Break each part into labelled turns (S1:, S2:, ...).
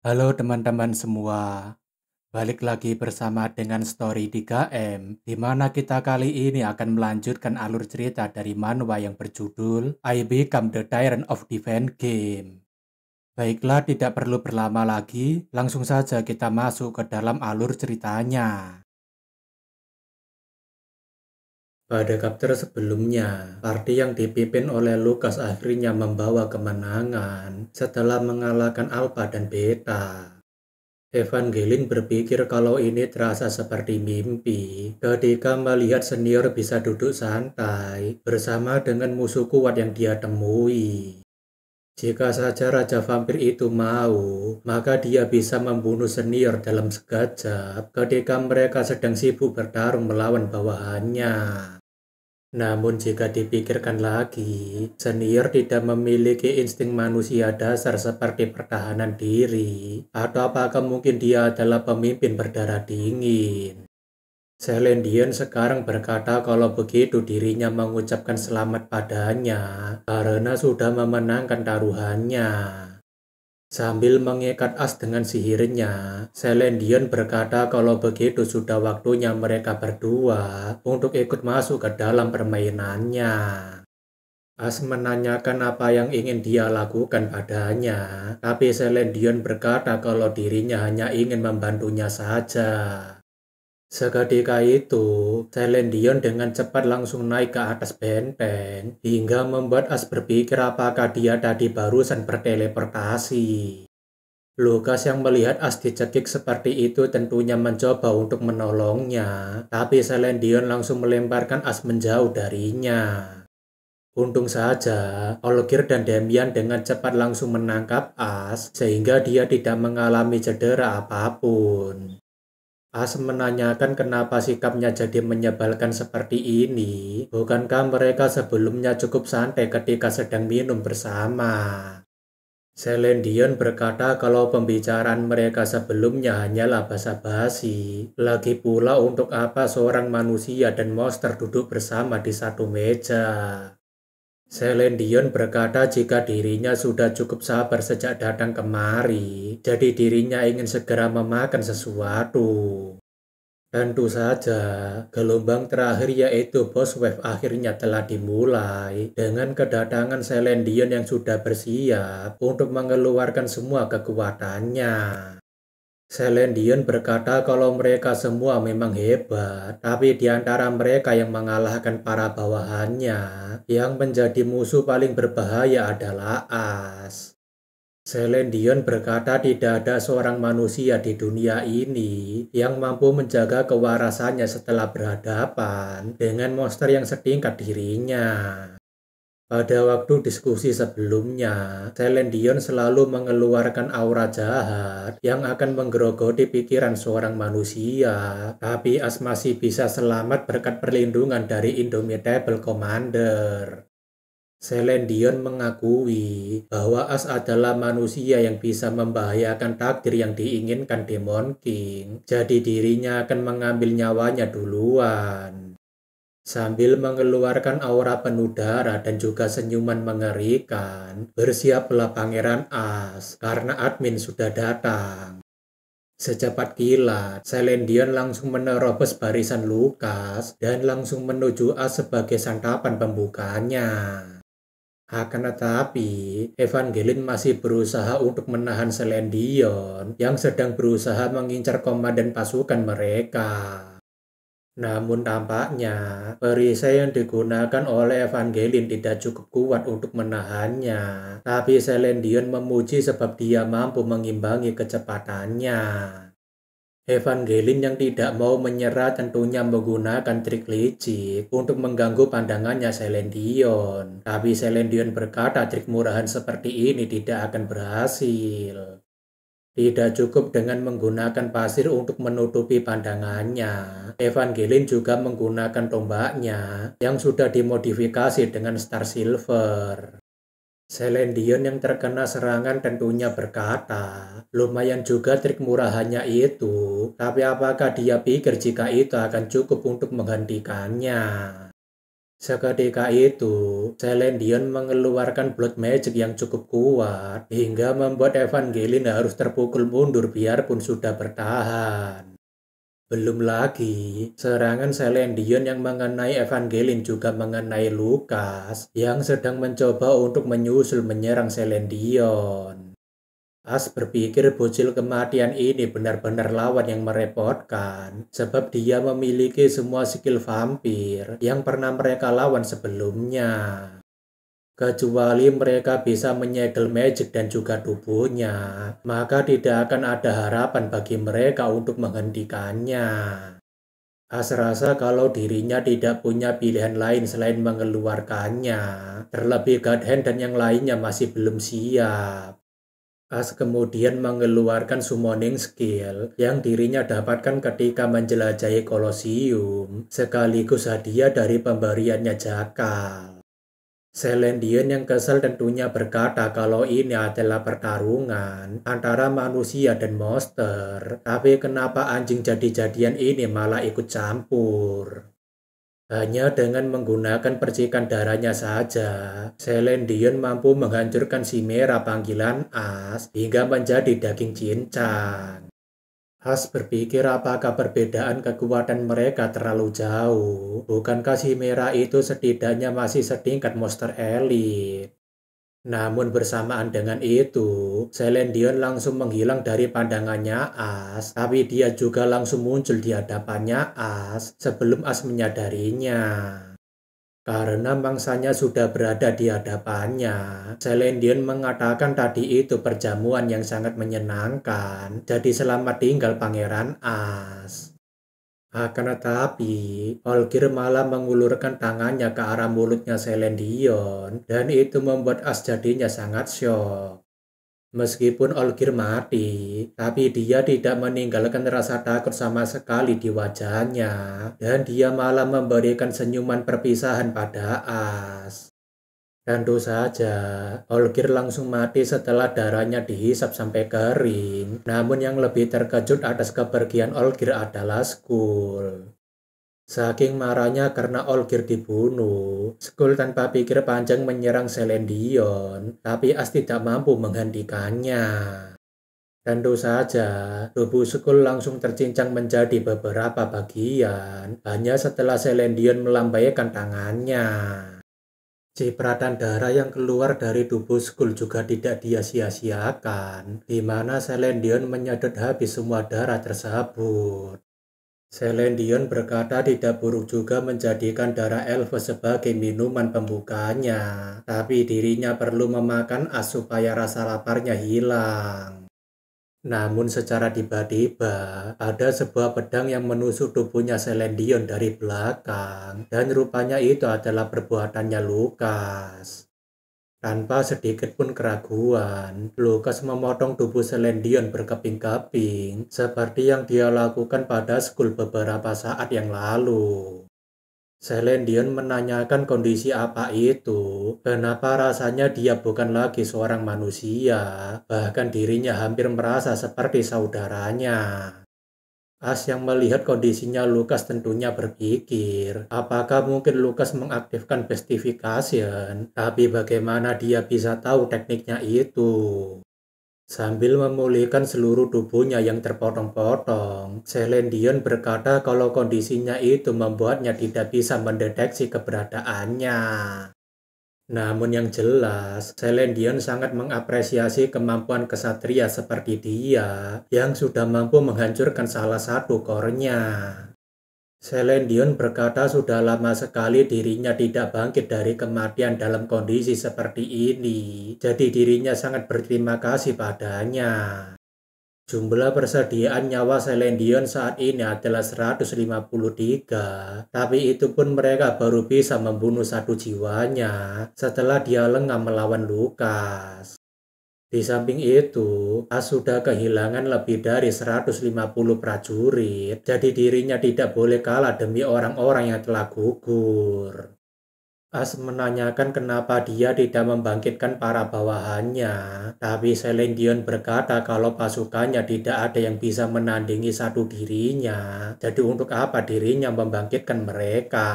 S1: Halo teman-teman semua, balik lagi bersama dengan Story 3M, di mana kita kali ini akan melanjutkan alur cerita dari manhwa yang berjudul I Become the Tyrant of Divine Game. Baiklah, tidak perlu berlama lagi, langsung saja kita masuk ke dalam alur ceritanya. Pada chapter sebelumnya, party yang dipimpin oleh Lucas akhirnya membawa kemenangan setelah mengalahkan Alpha dan Beta. Evangeline berpikir kalau ini terasa seperti mimpi ketika melihat senior bisa duduk santai bersama dengan musuh kuat yang dia temui. Jika saja Raja Vampir itu mau, maka dia bisa membunuh senior dalam sekejap ketika mereka sedang sibuk bertarung melawan bawahannya. Namun jika dipikirkan lagi, senior tidak memiliki insting manusia dasar seperti pertahanan diri, atau apakah mungkin dia adalah pemimpin berdarah dingin. Celine sekarang berkata kalau begitu dirinya mengucapkan selamat padanya karena sudah memenangkan taruhannya. Sambil mengikat as dengan sihirnya, Celine berkata kalau begitu sudah waktunya mereka berdua untuk ikut masuk ke dalam permainannya. As menanyakan apa yang ingin dia lakukan padanya, tapi Celine berkata kalau dirinya hanya ingin membantunya saja. Seketika itu, Celine dengan cepat langsung naik ke atas benteng, hingga membuat As berpikir apakah dia tadi barusan berteleportasi. Lukas yang melihat As dicekik seperti itu tentunya mencoba untuk menolongnya, tapi Celine langsung melemparkan As menjauh darinya. Untung saja, Olgir dan Damian dengan cepat langsung menangkap As, sehingga dia tidak mengalami cedera apapun. As menanyakan kenapa sikapnya jadi menyebalkan seperti ini. Bukankah mereka sebelumnya cukup santai ketika sedang minum bersama? Celine berkata kalau pembicaraan mereka sebelumnya hanyalah basa-basi. Lagi pula untuk apa seorang manusia dan monster duduk bersama di satu meja? Celine berkata jika dirinya sudah cukup sabar sejak datang kemari, jadi dirinya ingin segera memakan sesuatu. Tentu saja, gelombang terakhir yaitu Boss Wave akhirnya telah dimulai dengan kedatangan Celine yang sudah bersiap untuk mengeluarkan semua kekuatannya. Celine berkata kalau mereka semua memang hebat, tapi di antara mereka yang mengalahkan para bawahannya, yang menjadi musuh paling berbahaya adalah As. Celine berkata tidak ada seorang manusia di dunia ini yang mampu menjaga kewarasannya setelah berhadapan dengan monster yang setingkat dirinya. Pada waktu diskusi sebelumnya, Celine selalu mengeluarkan aura jahat yang akan menggerogoti pikiran seorang manusia, tapi As masih bisa selamat berkat perlindungan dari Indomitable Commander. Celine mengakui bahwa As adalah manusia yang bisa membahayakan takdir yang diinginkan Demon King, jadi dirinya akan mengambil nyawanya duluan. Sambil mengeluarkan aura penuh darah dan juga senyuman mengerikan, bersiaplah Pangeran As karena admin sudah datang. Secepat kilat, Celine langsung menerobos barisan Lucas dan langsung menuju As sebagai santapan pembukanya. Akan tetapi, Evangeline masih berusaha untuk menahan Celine yang sedang berusaha mengincar komandan pasukan mereka. Namun tampaknya, perisai yang digunakan oleh Evangeline tidak cukup kuat untuk menahannya. Tapi Celine memuji sebab dia mampu mengimbangi kecepatannya. Evangeline yang tidak mau menyerah tentunya menggunakan trik licik untuk mengganggu pandangannya Celine. Tapi Celine berkata trik murahan seperti ini tidak akan berhasil. Tidak cukup dengan menggunakan pasir untuk menutupi pandangannya. Evangeline juga menggunakan tombaknya yang sudah dimodifikasi dengan Star Silver. Celine yang terkena serangan tentunya berkata, lumayan juga trik murahannya itu, tapi apakah dia pikir jika itu akan cukup untuk menghentikannya? Seketika itu, Celendion mengeluarkan Blood Magic yang cukup kuat hingga membuat Evangeline harus terpukul mundur biarpun sudah bertahan. Belum lagi, serangan Celendion yang mengenai Evangeline juga mengenai Lucas yang sedang mencoba untuk menyusul menyerang Celendion. As berpikir bocil kematian ini benar-benar lawan yang merepotkan, sebab dia memiliki semua skill vampir yang pernah mereka lawan sebelumnya. Kecuali mereka bisa menyegel magic dan juga tubuhnya, maka tidak akan ada harapan bagi mereka untuk menghentikannya. As rasa kalau dirinya tidak punya pilihan lain selain mengeluarkannya, terlebih God Hand dan yang lainnya masih belum siap. As kemudian mengeluarkan summoning skill yang dirinya dapatkan ketika menjelajahi Colosseum, sekaligus hadiah dari pemberiannya Jakal. Celendion yang kesal tentunya berkata kalau ini adalah pertarungan antara manusia dan monster, tapi kenapa anjing jadi-jadian ini malah ikut campur? Hanya dengan menggunakan percikan darahnya saja, Celendion mampu menghancurkan si merah panggilan As hingga menjadi daging cincang. As berpikir apakah perbedaan kekuatan mereka terlalu jauh? Bukankah si merah itu setidaknya masih setingkat monster elit? Namun bersamaan dengan itu, Celendion langsung menghilang dari pandangannya As, tapi dia juga langsung muncul di hadapannya As sebelum As menyadarinya. Karena mangsanya sudah berada di hadapannya, Celendion mengatakan tadi itu perjamuan yang sangat menyenangkan, jadi selamat tinggal Pangeran As. Akan tetapi, Olgir malah mengulurkan tangannya ke arah mulutnya Celendion, dan itu membuat As jadinya sangat syok. Meskipun Olgir mati, tapi dia tidak meninggalkan rasa takut sama sekali di wajahnya, dan dia malah memberikan senyuman perpisahan pada As. Tentu saja, Olgir langsung mati setelah darahnya dihisap sampai kering. Namun yang lebih terkejut atas kepergian Olgir adalah Skull. Saking marahnya karena Olgir dibunuh, Skull tanpa pikir panjang menyerang Celendion, tapi As tidak mampu menghentikannya. Tentu saja, tubuh Skull langsung tercincang menjadi beberapa bagian, hanya setelah Celendion melambaikan tangannya. Cipratan darah yang keluar dari tubuh Skull juga tidak dia sia-siakan, di mana Celendion menyedot habis semua darah tersebut. Celendion berkata tidak buruk juga menjadikan darah elf sebagai minuman pembukanya, tapi dirinya perlu memakan As supaya rasa laparnya hilang. Namun secara tiba-tiba, ada sebuah pedang yang menusuk tubuhnya Celendion dari belakang, dan rupanya itu adalah perbuatannya Lucas. Tanpa sedikit pun keraguan, Lucas memotong tubuh Celendion berkeping-keping, seperti yang dia lakukan pada Skull beberapa saat yang lalu. Celendion menanyakan kondisi apa itu, kenapa rasanya dia bukan lagi seorang manusia, bahkan dirinya hampir merasa seperti saudaranya. As yang melihat kondisinya Lucas tentunya berpikir, apakah mungkin Lucas mengaktifkan Bestification, tapi bagaimana dia bisa tahu tekniknya itu? Sambil memulihkan seluruh tubuhnya yang terpotong-potong, Celendion berkata kalau kondisinya itu membuatnya tidak bisa mendeteksi keberadaannya. Namun yang jelas, Celendion sangat mengapresiasi kemampuan kesatria seperti dia yang sudah mampu menghancurkan salah satu core-nya. Celendion berkata sudah lama sekali dirinya tidak bangkit dari kematian dalam kondisi seperti ini, jadi dirinya sangat berterima kasih padanya. Jumlah persediaan nyawa Celendion saat ini adalah 153, tapi itu pun mereka baru bisa membunuh satu jiwanya setelah dia lengah melawan Lucas. Di samping itu, As sudah kehilangan lebih dari 150 prajurit, jadi dirinya tidak boleh kalah demi orang-orang yang telah gugur. As menanyakan kenapa dia tidak membangkitkan para bawahannya, tapi Celendion berkata kalau pasukannya tidak ada yang bisa menandingi satu dirinya, jadi untuk apa dirinya membangkitkan mereka?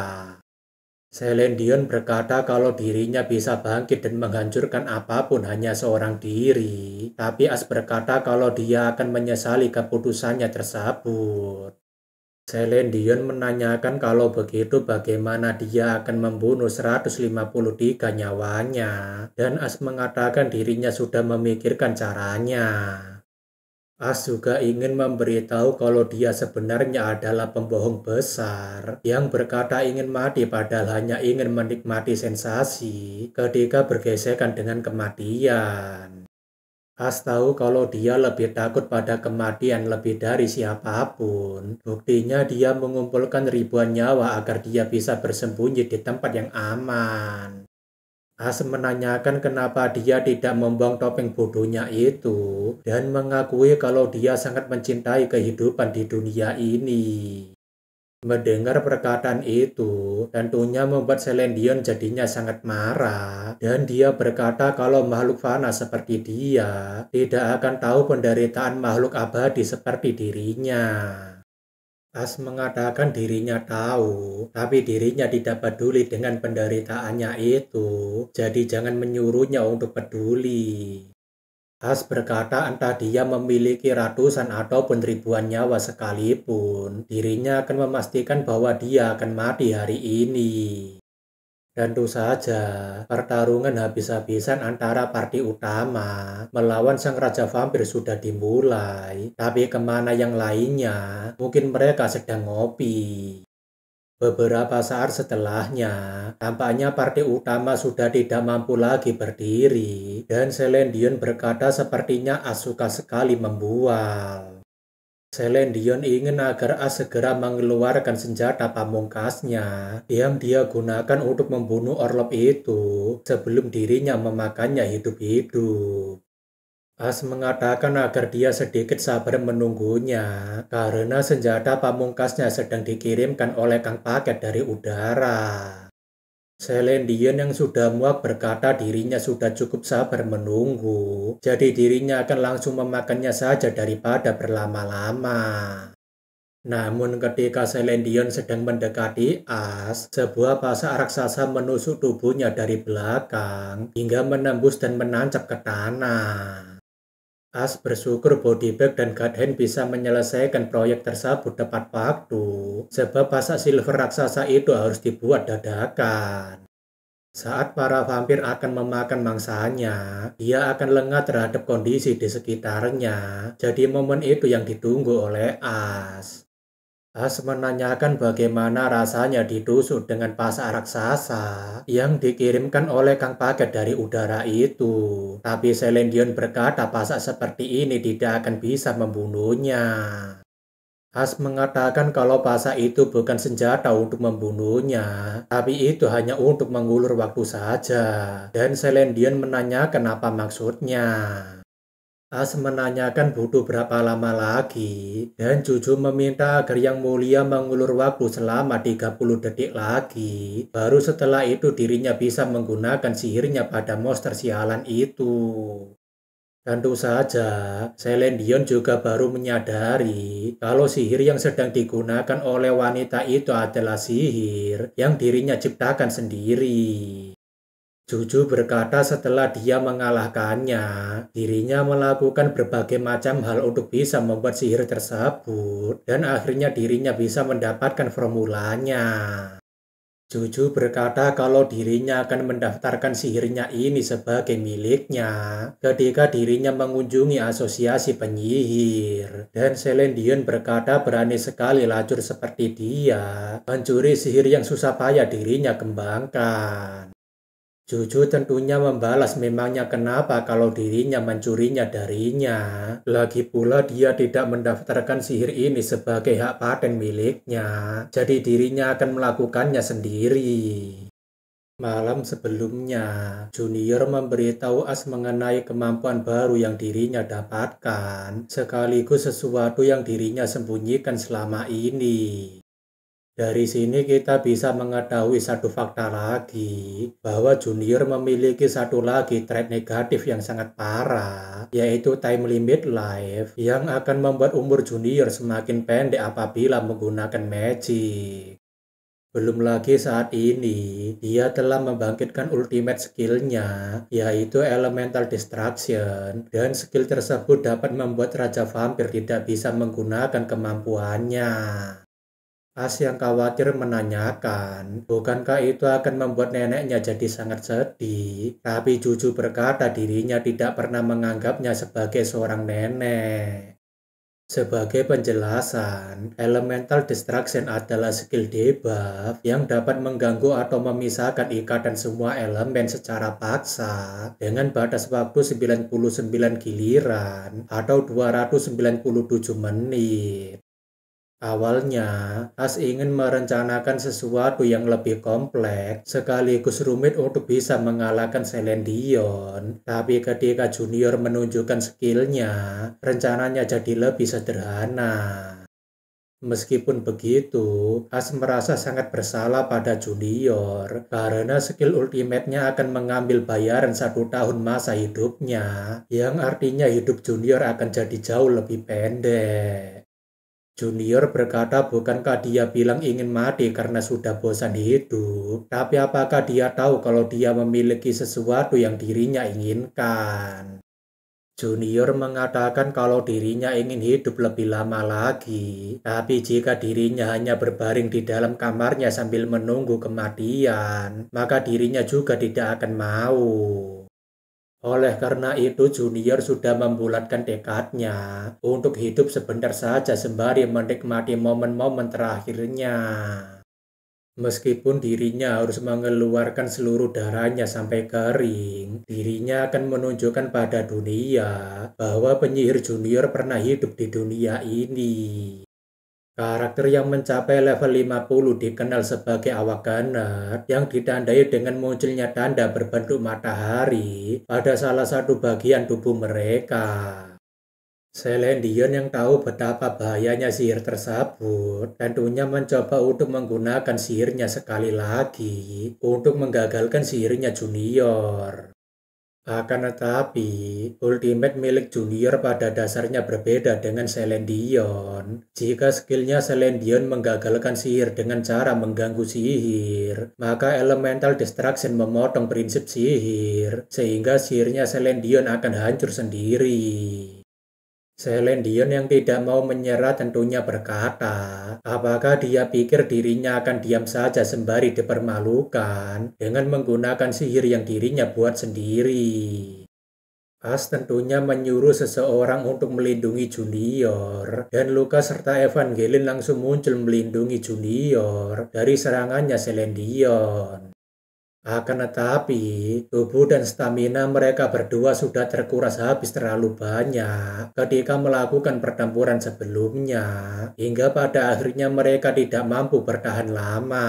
S1: Celine Dion berkata kalau dirinya bisa bangkit dan menghancurkan apapun hanya seorang diri, tapi As berkata kalau dia akan menyesali keputusannya tersebut. Celine Dion menanyakan kalau begitu bagaimana dia akan membunuh 153 nyawanya, dan As mengatakan dirinya sudah memikirkan caranya. As juga ingin memberitahu kalau dia sebenarnya adalah pembohong besar yang berkata ingin mati padahal hanya ingin menikmati sensasi ketika bergesekan dengan kematian. As tahu kalau dia lebih takut pada kematian lebih dari siapapun. Buktinya dia mengumpulkan ribuan nyawa agar dia bisa bersembunyi di tempat yang aman. As menanyakan kenapa dia tidak membuang topeng bodohnya itu dan mengakui kalau dia sangat mencintai kehidupan di dunia ini. Mendengar perkataan itu, tentunya membuat Celine Dion jadinya sangat marah dan dia berkata kalau makhluk fana seperti dia tidak akan tahu penderitaan makhluk abadi seperti dirinya. As mengatakan dirinya tahu, tapi dirinya tidak peduli dengan penderitaannya itu, jadi jangan menyuruhnya untuk peduli. As berkata entah dia memiliki ratusan ataupun ribuan nyawa sekalipun, dirinya akan memastikan bahwa dia akan mati hari ini. Tentu saja, pertarungan habis-habisan antara parti utama melawan sang Raja Vampir sudah dimulai, tapi kemana yang lainnya? Mungkin mereka sedang ngopi. Beberapa saat setelahnya, tampaknya partai utama sudah tidak mampu lagi berdiri, dan Celine Dion berkata sepertinya As suka sekali membual. Celine Dion ingin agar As segera mengeluarkan senjata pamungkasnya yang dia gunakan untuk membunuh Orlov itu sebelum dirinya memakannya hidup-hidup. As mengatakan agar dia sedikit sabar menunggunya, karena senjata pamungkasnya sedang dikirimkan oleh Kang Paket dari udara. Celine Dion yang sudah muak berkata dirinya sudah cukup sabar menunggu, jadi dirinya akan langsung memakannya saja daripada berlama-lama. Namun ketika Celine Dion sedang mendekati As, sebuah pasak raksasa menusuk tubuhnya dari belakang hingga menembus dan menancap ke tanah. As bersyukur Bodybag dan Godhand bisa menyelesaikan proyek tersebut tepat waktu, sebab pasak silver raksasa itu harus dibuat dadakan. Saat para vampir akan memakan mangsanya, dia akan lengah terhadap kondisi di sekitarnya, jadi momen itu yang ditunggu oleh As. As menanyakan bagaimana rasanya ditusuk dengan pasak raksasa yang dikirimkan oleh Kang Paket dari udara itu. Tapi Celine Dion berkata pasak seperti ini tidak akan bisa membunuhnya. As mengatakan kalau pasak itu bukan senjata untuk membunuhnya, tapi itu hanya untuk mengulur waktu saja. Dan Celine Dion menanyakan apa maksudnya. As menanyakan butuh berapa lama lagi, dan Juju meminta agar Yang Mulia mengulur waktu selama 30 detik lagi. Baru setelah itu dirinya bisa menggunakan sihirnya pada monster sialan itu. Tentu saja, Celine Dion juga baru menyadari kalau sihir yang sedang digunakan oleh wanita itu adalah sihir yang dirinya ciptakan sendiri. Juju berkata setelah dia mengalahkannya, dirinya melakukan berbagai macam hal untuk bisa membuat sihir tersebut, dan akhirnya dirinya bisa mendapatkan formulanya. Juju berkata kalau dirinya akan mendaftarkan sihirnya ini sebagai miliknya ketika dirinya mengunjungi asosiasi penyihir. Dan Celine Dion berkata berani sekali lacur seperti dia mencuri sihir yang susah payah dirinya kembangkan. Juju tentunya membalas memangnya kenapa kalau dirinya mencurinya darinya. Lagi pula dia tidak mendaftarkan sihir ini sebagai hak paten miliknya, jadi dirinya akan melakukannya sendiri. Malam sebelumnya, Junior memberitahu As mengenai kemampuan baru yang dirinya dapatkan, sekaligus sesuatu yang dirinya sembunyikan selama ini. Dari sini kita bisa mengetahui satu fakta lagi, bahwa Junior memiliki satu lagi trait negatif yang sangat parah, yaitu time limit life, yang akan membuat umur Junior semakin pendek apabila menggunakan magic. Belum lagi saat ini, dia telah membangkitkan ultimate skill-nya, yaitu Elemental Destruction, dan skill tersebut dapat membuat Raja Vampir tidak bisa menggunakan kemampuannya. As yang khawatir menanyakan, bukankah itu akan membuat neneknya jadi sangat sedih? Tapi Juju berkata dirinya tidak pernah menganggapnya sebagai seorang nenek. Sebagai penjelasan, Elemental Destruction adalah skill debuff yang dapat mengganggu atau memisahkan ikatan semua elemen secara paksa dengan batas waktu 99 giliran atau 297 menit. Awalnya, As ingin merencanakan sesuatu yang lebih kompleks sekaligus rumit untuk bisa mengalahkan Celine, tapi ketika Junior menunjukkan skillnya, rencananya jadi lebih sederhana. Meskipun begitu, As merasa sangat bersalah pada Junior karena skill ultimate-nya akan mengambil bayaran 1 tahun masa hidupnya, yang artinya hidup Junior akan jadi jauh lebih pendek. Junior berkata bukankah dia bilang ingin mati karena sudah bosan hidup, tapi apakah dia tahu kalau dia memiliki sesuatu yang dirinya inginkan? Junior mengatakan kalau dirinya ingin hidup lebih lama lagi, tapi jika dirinya hanya berbaring di dalam kamarnya sambil menunggu kematian, maka dirinya juga tidak akan mau. Oleh karena itu, Junior sudah membulatkan tekadnya untuk hidup sebentar saja sembari menikmati momen-momen terakhirnya. Meskipun dirinya harus mengeluarkan seluruh darahnya sampai kering, dirinya akan menunjukkan pada dunia bahwa penyihir Junior pernah hidup di dunia ini. Karakter yang mencapai level 50 dikenal sebagai Awakanet, yang ditandai dengan munculnya tanda berbentuk matahari pada salah satu bagian tubuh mereka. Celine yang tahu betapa bahayanya sihir tersebut tentunya mencoba untuk menggunakan sihirnya sekali lagi untuk menggagalkan sihirnya Junior. Akan tetapi, ultimate milik Junior pada dasarnya berbeda dengan Celine. Jika skillnya Celine menggagalkan sihir dengan cara mengganggu sihir, maka Elemental Destruction memotong prinsip sihir, sehingga sihirnya Celine akan hancur sendiri. Celine yang tidak mau menyerah tentunya berkata, apakah dia pikir dirinya akan diam saja sembari dipermalukan dengan menggunakan sihir yang dirinya buat sendiri. As tentunya menyuruh seseorang untuk melindungi Junior, dan Lucas serta Evangeline langsung muncul melindungi Junior dari serangannya Celine. Akan tetapi, tubuh dan stamina mereka berdua sudah terkuras habis terlalu banyak ketika melakukan pertempuran sebelumnya, hingga pada akhirnya mereka tidak mampu bertahan lama.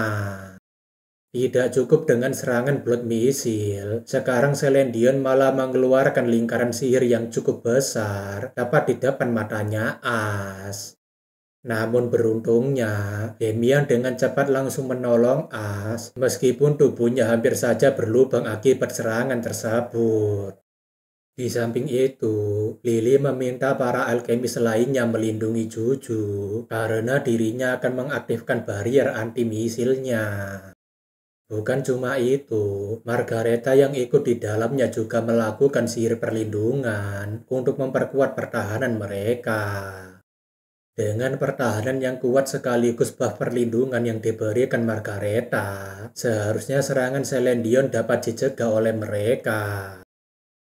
S1: Tidak cukup dengan serangan Blood Missile, sekarang Celine malah mengeluarkan lingkaran sihir yang cukup besar tepat di depan matanya As. Namun beruntungnya, Demian dengan cepat langsung menolong As, meskipun tubuhnya hampir saja berlubang akibat serangan tersebut. Di samping itu, Lily meminta para alkemis lainnya melindungi Juju, karena dirinya akan mengaktifkan barrier anti-misilnya. Bukan cuma itu, Margareta yang ikut di dalamnya juga melakukan sihir perlindungan untuk memperkuat pertahanan mereka. Dengan pertahanan yang kuat sekaligus buff perlindungan yang diberikan Margareta, seharusnya serangan Celine dapat dicegah oleh mereka.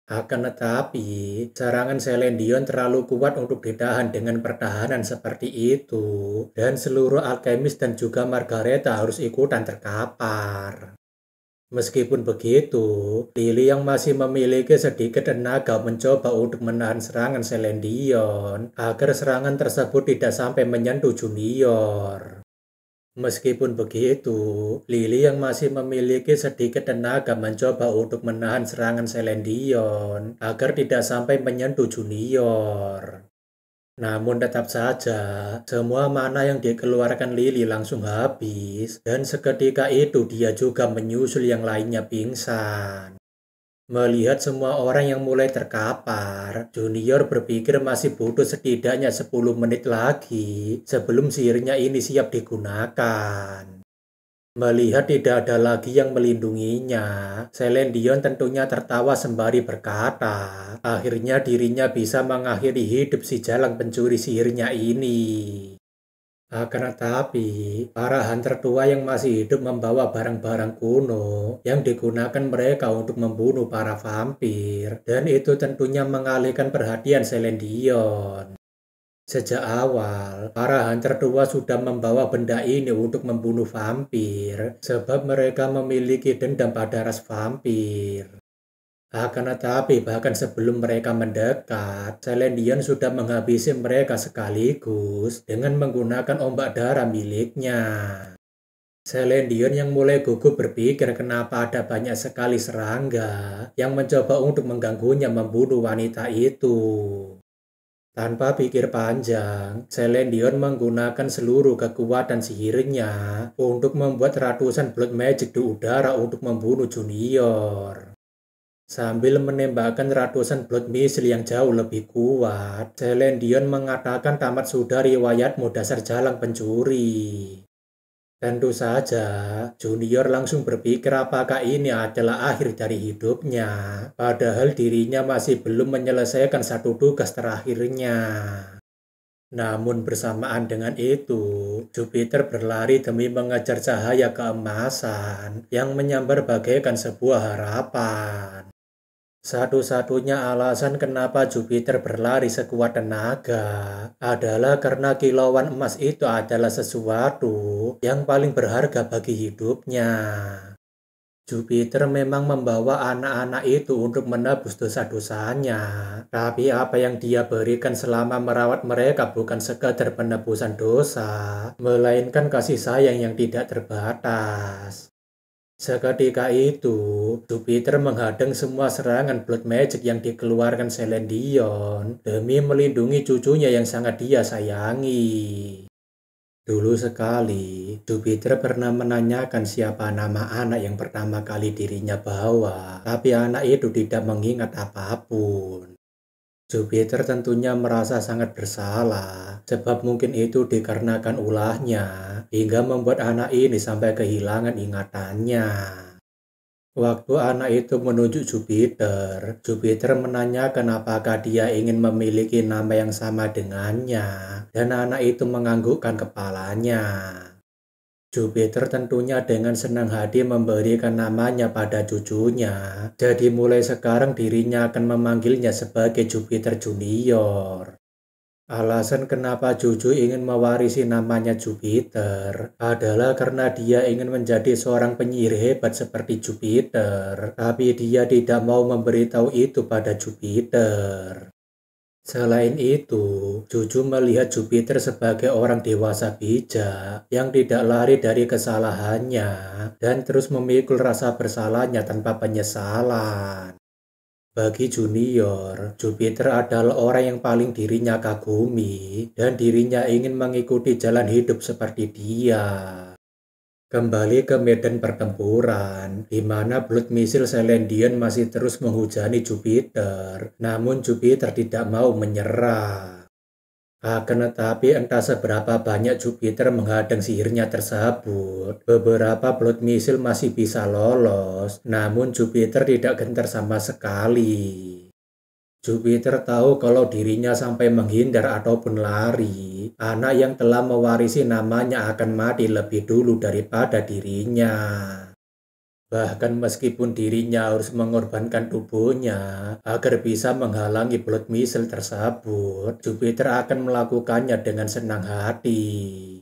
S1: Akan tetapi, serangan Celine terlalu kuat untuk ditahan dengan pertahanan seperti itu, dan seluruh alkemis dan juga Margareta harus ikutan terkapar. Meskipun begitu, Lily yang masih memiliki sedikit tenaga mencoba untuk menahan serangan Celine agar serangan tersebut tidak sampai menyentuh Junior. Meskipun begitu, Lily yang masih memiliki sedikit tenaga mencoba untuk menahan serangan Celine agar tidak sampai menyentuh Junior. Namun tetap saja, semua mana yang dikeluarkan Lily langsung habis, dan seketika itu dia juga menyusul yang lainnya pingsan. Melihat semua orang yang mulai terkapar, Junior berpikir masih butuh setidaknya 10 menit lagi sebelum sihirnya ini siap digunakan. Melihat tidak ada lagi yang melindunginya, Celine Dion tentunya tertawa sembari berkata, akhirnya dirinya bisa mengakhiri hidup si jalang pencuri sihirnya ini. Akan tetapi, para hunter tua yang masih hidup membawa barang-barang kuno yang digunakan mereka untuk membunuh para vampir, dan itu tentunya mengalihkan perhatian Celine Dion. Sejak awal, para hunter tua sudah membawa benda ini untuk membunuh vampir, sebab mereka memiliki dendam pada ras vampir. Akan tetapi bahkan sebelum mereka mendekat, Celine Dion sudah menghabisi mereka sekaligus dengan menggunakan ombak darah miliknya. Celine Dion yang mulai gugup berpikir kenapa ada banyak sekali serangga yang mencoba untuk mengganggunya membunuh wanita itu. Tanpa pikir panjang, Celine Dion menggunakan seluruh kekuatan sihirnya untuk membuat ratusan blood magic di udara untuk membunuh Junior. Sambil menembakkan ratusan blood missile yang jauh lebih kuat, Celine Dion mengatakan tamat sudah riwayatmu dasar jalang pencuri. Tentu saja, Junior langsung berpikir apakah ini adalah akhir dari hidupnya, padahal dirinya masih belum menyelesaikan satu tugas terakhirnya. Namun bersamaan dengan itu, Jupiter berlari demi mengejar cahaya keemasan yang menyambar bagaikan sebuah harapan. Satu-satunya alasan kenapa Jupiter berlari sekuat tenaga adalah karena kilauan emas itu adalah sesuatu yang paling berharga bagi hidupnya. Jupiter memang membawa anak-anak itu untuk menebus dosa-dosanya, tapi apa yang dia berikan selama merawat mereka bukan sekadar penebusan dosa, melainkan kasih sayang yang tidak terbatas. Seketika itu, Jupiter menghadang semua serangan blood magic yang dikeluarkan Celine Dion demi melindungi cucunya yang sangat dia sayangi. Dulu sekali, Jupiter pernah menanyakan siapa nama anak yang pertama kali dirinya bawa, tapi anak itu tidak mengingat apapun. Jupiter tentunya merasa sangat bersalah, sebab mungkin itu dikarenakan ulahnya, hingga membuat anak ini sampai kehilangan ingatannya. Waktu anak itu menunjuk Jupiter, Jupiter menanyakan apakah dia ingin memiliki nama yang sama dengannya, dan anak itu menganggukkan kepalanya. Jupiter tentunya dengan senang hati memberikan namanya pada cucunya. Jadi mulai sekarang dirinya akan memanggilnya sebagai Jupiter Junior. Alasan kenapa cucu ingin mewarisi namanya Jupiter adalah karena dia ingin menjadi seorang penyihir hebat seperti Jupiter, tapi dia tidak mau memberitahu itu pada Jupiter. Selain itu, Juju melihat Jupiter sebagai orang dewasa bijak yang tidak lari dari kesalahannya dan terus memikul rasa bersalahnya tanpa penyesalan. Bagi Junior, Jupiter adalah orang yang paling dirinya kagumi dan dirinya ingin mengikuti jalan hidup seperti dia. Kembali ke medan pertempuran, di mana blood missile Celine Dion masih terus menghujani Jupiter, namun Jupiter tidak mau menyerah. Akan tetapi entah seberapa banyak Jupiter menghadang sihirnya tersebut, beberapa blood missile masih bisa lolos, namun Jupiter tidak gentar sama sekali. Jupiter tahu kalau dirinya sampai menghindar ataupun lari, anak yang telah mewarisi namanya akan mati lebih dulu daripada dirinya. Bahkan meskipun dirinya harus mengorbankan tubuhnya agar bisa menghalangi blood missile tersebut, Jupiter akan melakukannya dengan senang hati.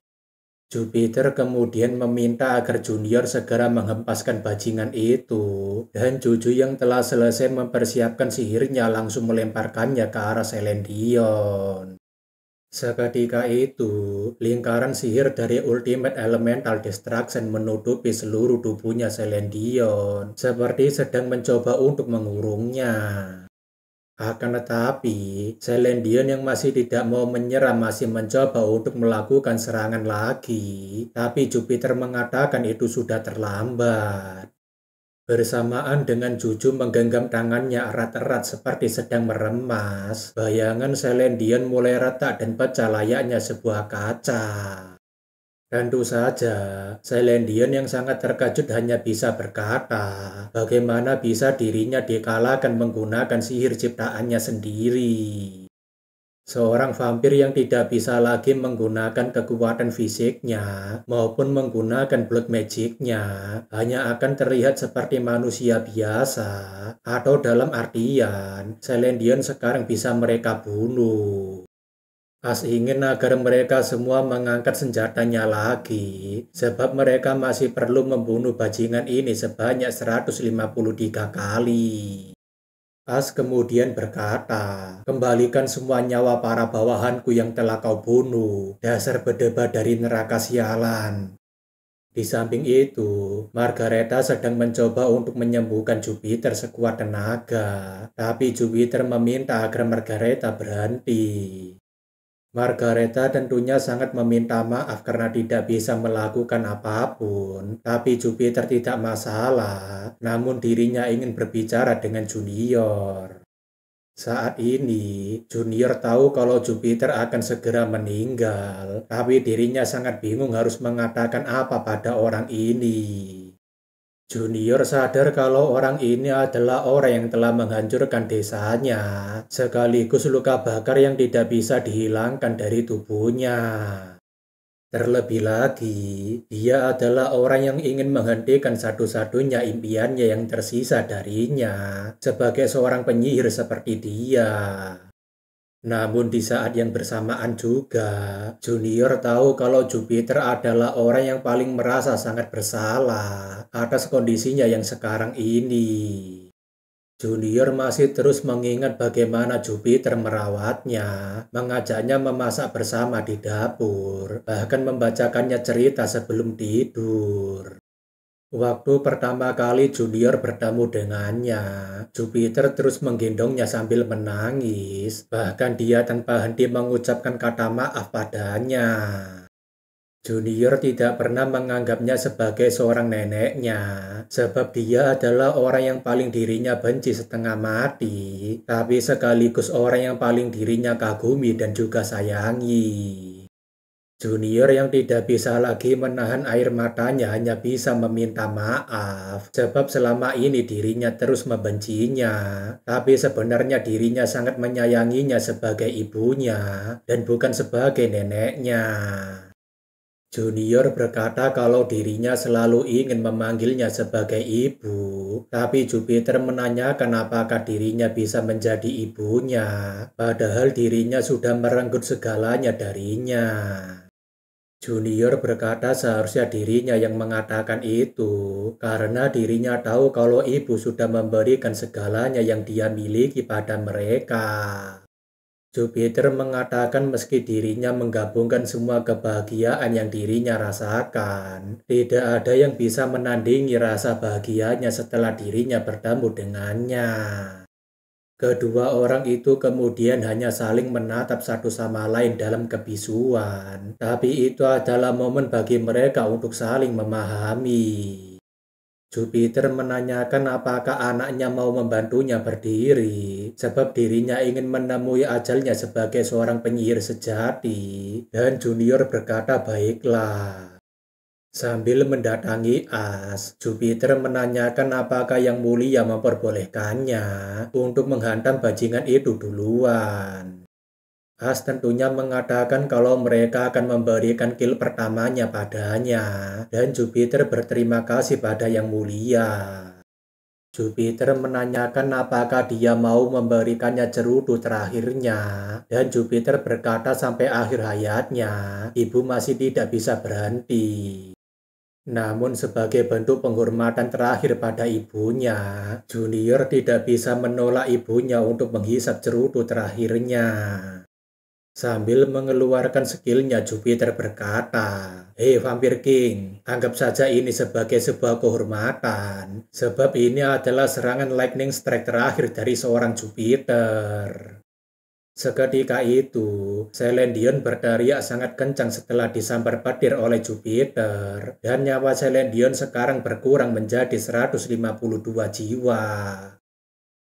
S1: Jupiter kemudian meminta agar Junior segera menghempaskan bajingan itu, dan Juju yang telah selesai mempersiapkan sihirnya langsung melemparkannya ke arah Celine Dion. Seketika itu, lingkaran sihir dari Ultimate Elemental Destruction menutupi seluruh tubuhnya Celine Dion, seperti sedang mencoba untuk mengurungnya. Akan tetapi, Celine Dion yang masih tidak mau menyerah masih mencoba untuk melakukan serangan lagi, tapi Jupiter mengatakan itu sudah terlambat. Bersamaan dengan Juju menggenggam tangannya erat-erat seperti sedang meremas, bayangan Celine Dion mulai retak dan pecah layaknya sebuah kaca. Tentu saja, Celendion yang sangat terkejut hanya bisa berkata, bagaimana bisa dirinya dikalahkan menggunakan sihir ciptaannya sendiri. Seorang vampir yang tidak bisa lagi menggunakan kekuatan fisiknya maupun menggunakan blood magicnya hanya akan terlihat seperti manusia biasa, atau dalam artian Celendion sekarang bisa mereka bunuh. As ingin agar mereka semua mengangkat senjatanya lagi, sebab mereka masih perlu membunuh bajingan ini sebanyak 153 kali. As kemudian berkata, kembalikan semua nyawa para bawahanku yang telah kau bunuh, dasar berdebar dari neraka sialan. Di samping itu, Margareta sedang mencoba untuk menyembuhkan Jupiter sekuat tenaga, tapi Jupiter meminta agar Margareta berhenti. Margareta tentunya sangat meminta maaf karena tidak bisa melakukan apapun, tapi Jupiter tidak masalah, namun dirinya ingin berbicara dengan Junior. Saat ini, Junior tahu kalau Jupiter akan segera meninggal, tapi dirinya sangat bingung harus mengatakan apa pada orang ini. Junior sadar kalau orang ini adalah orang yang telah menghancurkan desanya, sekaligus luka bakar yang tidak bisa dihilangkan dari tubuhnya. Terlebih lagi, dia adalah orang yang ingin menghentikan satu-satunya impiannya yang tersisa darinya sebagai seorang penyihir seperti dia. Namun di saat yang bersamaan juga, Junior tahu kalau Jupiter adalah orang yang paling merasa sangat bersalah atas kondisinya yang sekarang ini. Junior masih terus mengingat bagaimana Jupiter merawatnya, mengajaknya memasak bersama di dapur, bahkan membacakannya cerita sebelum tidur. Waktu pertama kali Junior bertemu dengannya, Jupiter terus menggendongnya sambil menangis, bahkan dia tanpa henti mengucapkan kata maaf padanya. Junior tidak pernah menganggapnya sebagai seorang neneknya, sebab dia adalah orang yang paling dirinya benci setengah mati, tapi sekaligus orang yang paling dirinya kagumi dan juga sayangi. Junior yang tidak bisa lagi menahan air matanya hanya bisa meminta maaf, sebab selama ini dirinya terus membencinya, tapi sebenarnya dirinya sangat menyayanginya sebagai ibunya dan bukan sebagai neneknya. Junior berkata kalau dirinya selalu ingin memanggilnya sebagai ibu, tapi Jupiter menanyakan apakah dirinya bisa menjadi ibunya, padahal dirinya sudah merenggut segalanya darinya. Junior berkata seharusnya dirinya yang mengatakan itu, karena dirinya tahu kalau ibu sudah memberikan segalanya yang dia miliki pada mereka. Jupiter mengatakan meski dirinya menggabungkan semua kebahagiaan yang dirinya rasakan, tidak ada yang bisa menandingi rasa bahagianya setelah dirinya bertemu dengannya. Kedua orang itu kemudian hanya saling menatap satu sama lain dalam kebisuan, tapi itu adalah momen bagi mereka untuk saling memahami. Jupiter menanyakan apakah anaknya mau membantunya berdiri, sebab dirinya ingin menemui ajalnya sebagai seorang penyihir sejati, dan Junior berkata baiklah. Sambil mendatangi As, Jupiter menanyakan apakah Yang Mulia memperbolehkannya untuk menghantam bajingan itu duluan. As tentunya mengatakan kalau mereka akan memberikan kill pertamanya padanya, dan Jupiter berterima kasih pada Yang Mulia. Jupiter menanyakan apakah dia mau memberikannya cerutu terakhirnya, dan Jupiter berkata sampai akhir hayatnya, ibu masih tidak bisa berhenti. Namun sebagai bentuk penghormatan terakhir pada ibunya, Junior tidak bisa menolak ibunya untuk menghisap cerutu terakhirnya. Sambil mengeluarkan skillnya, Jupiter berkata, "Hei Vampir King, anggap saja ini sebagai sebuah kehormatan, sebab ini adalah serangan lightning strike terakhir dari seorang Jupiter." Seketika itu, Celendion berteriak sangat kencang setelah disambar petir oleh Jupiter, dan nyawa Celendion sekarang berkurang menjadi 152 jiwa.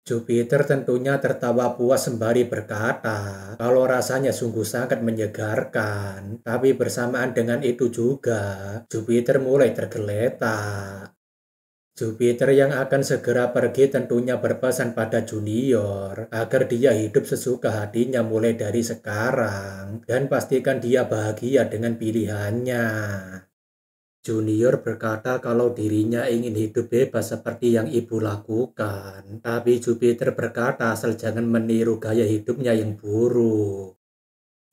S1: Jupiter tentunya tertawa puas sembari berkata kalau rasanya sungguh sangat menyegarkan. Tapi bersamaan dengan itu juga, Jupiter mulai tergeletak. Jupiter yang akan segera pergi tentunya berpesan pada Junior agar dia hidup sesuka hatinya mulai dari sekarang dan pastikan dia bahagia dengan pilihannya. Junior berkata kalau dirinya ingin hidup bebas seperti yang ibu lakukan, tapi Jupiter berkata asal jangan meniru gaya hidupnya yang buruk.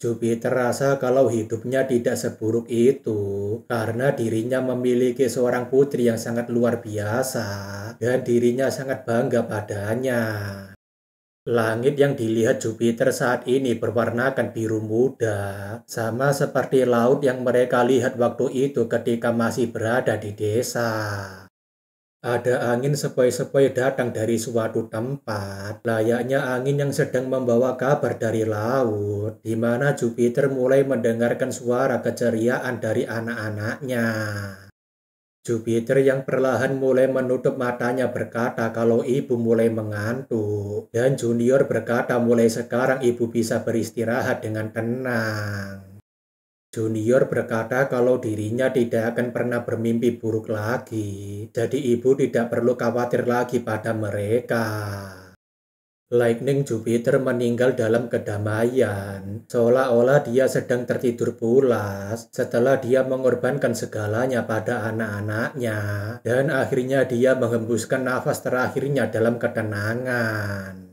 S1: Jupiter rasa kalau hidupnya tidak seburuk itu karena dirinya memiliki seorang putri yang sangat luar biasa dan dirinya sangat bangga padanya. Langit yang dilihat Jupiter saat ini berwarnakan biru muda, sama seperti laut yang mereka lihat waktu itu ketika masih berada di desa. Ada angin sepoi-sepoi datang dari suatu tempat, layaknya angin yang sedang membawa kabar dari laut, di mana Jupiter mulai mendengarkan suara keceriaan dari anak-anaknya. Jupiter yang perlahan mulai menutup matanya berkata kalau ibu mulai mengantuk, dan Junior berkata mulai sekarang ibu bisa beristirahat dengan tenang. Junior berkata kalau dirinya tidak akan pernah bermimpi buruk lagi, jadi ibu tidak perlu khawatir lagi pada mereka. Lightning Jupiter meninggal dalam kedamaian, seolah-olah dia sedang tertidur pulas setelah dia mengorbankan segalanya pada anak-anaknya, dan akhirnya dia menghembuskan nafas terakhirnya dalam ketenangan.